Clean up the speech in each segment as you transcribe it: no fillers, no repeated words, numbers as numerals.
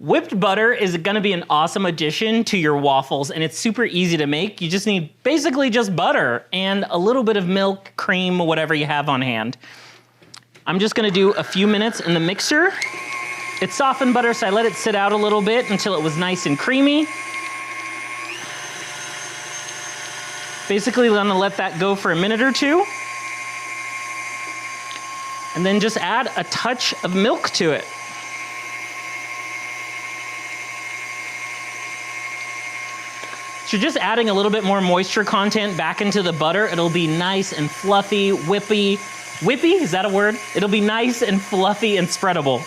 Whipped butter is gonna be an awesome addition to your waffles, and it's super easy to make. You just need basically just butter and a little bit of milk, cream, whatever you have on hand. I'm just gonna do a few minutes in the mixer. It's softened butter, so I let it sit out a little bit until it was nice and creamy. Basically, I'm gonna let that go for a minute or two. And then just add a touch of milk to it. So you're just adding a little bit more moisture content back into the butter. It'll be nice and fluffy, whippy. Whippy, is that a word? It'll be nice and fluffy and spreadable.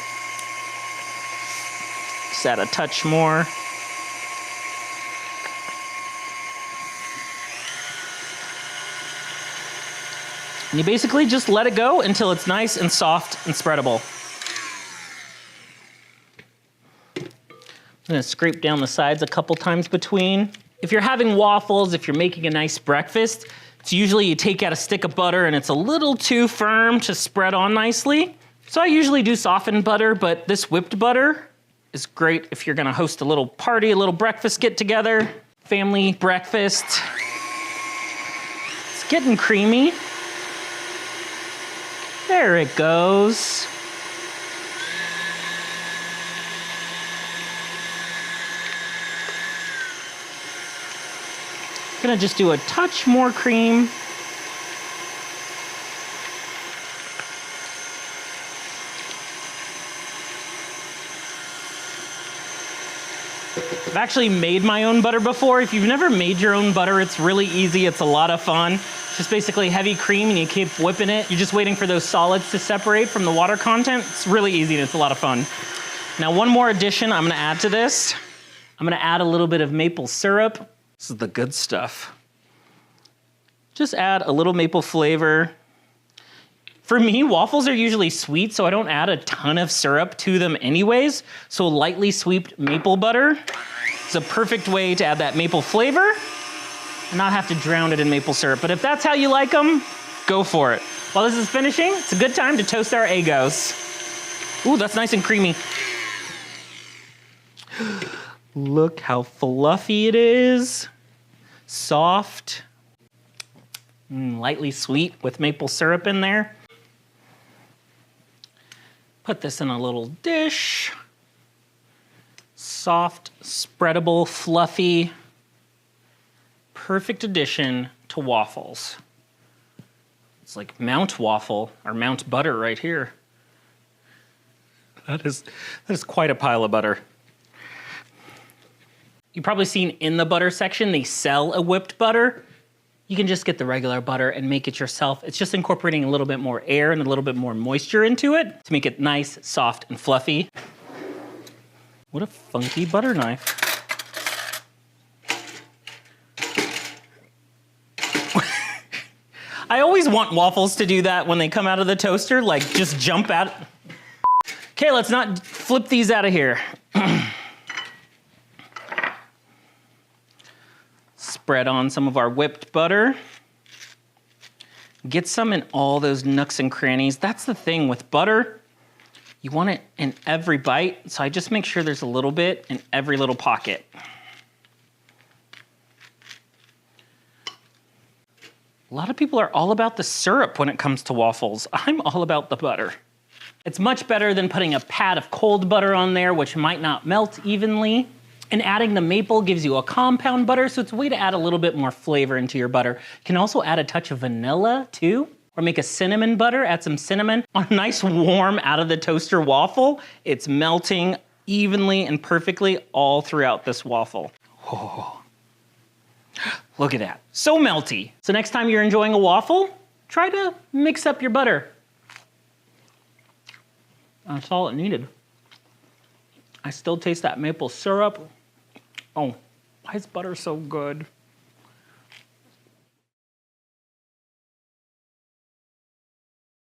Just add a touch more. And you basically just let it go until it's nice and soft and spreadable. I'm gonna scrape down the sides a couple times between. If you're having waffles, if you're making a nice breakfast, it's usually you take out a stick of butter and it's a little too firm to spread on nicely. So I usually do softened butter, but this whipped butter is great if you're gonna host a little party, a little breakfast get together, family breakfast. It's getting creamy. There it goes. Gonna just do a touch more cream. I've actually made my own butter before. If you've never made your own butter, it's really easy. It's a lot of fun. It's just basically heavy cream and you keep whipping it. You're just waiting for those solids to separate from the water content. It's really easy and it's a lot of fun. Now, one more addition I'm gonna add to this. I'm gonna add a little bit of maple syrup. This is the good stuff. Just add a little maple flavor. For me, waffles are usually sweet, so I don't add a ton of syrup to them anyways. So lightly sweet maple butter is a perfect way to add that maple flavor and not have to drown it in maple syrup. But if that's how you like them, go for it. While this is finishing, it's a good time to toast our Eggos. Ooh, that's nice and creamy. Look how fluffy it is. Soft. Lightly sweet with maple syrup in there. Put this in a little dish. Soft, spreadable, fluffy. Perfect addition to waffles. It's like Mount Waffle or Mount Butter right here. That is quite a pile of butter. You've probably seen in the butter section, they sell a whipped butter. You can just get the regular butter and make it yourself. It's just incorporating a little bit more air and a little bit more moisture into it to make it nice, soft, and fluffy. What a funky butter knife. I always want waffles to do that when they come out of the toaster, like just jump out. Okay, let's not flip these out of here. Spread on some of our whipped butter. Get some in all those nooks and crannies. That's the thing with butter. You want it in every bite, so I just make sure there's a little bit in every little pocket. A lot of people are all about the syrup when it comes to waffles. I'm all about the butter. It's much better than putting a pat of cold butter on there, which might not melt evenly. And adding the maple gives you a compound butter, so it's a way to add a little bit more flavor into your butter. You can also add a touch of vanilla too, or make a cinnamon butter, add some cinnamon on a nice warm out of the toaster waffle. It's melting evenly and perfectly all throughout this waffle. Oh. Look at that, so melty. So next time you're enjoying a waffle, try to mix up your butter. That's all it needed. I still taste that maple syrup. Oh, why is butter so good?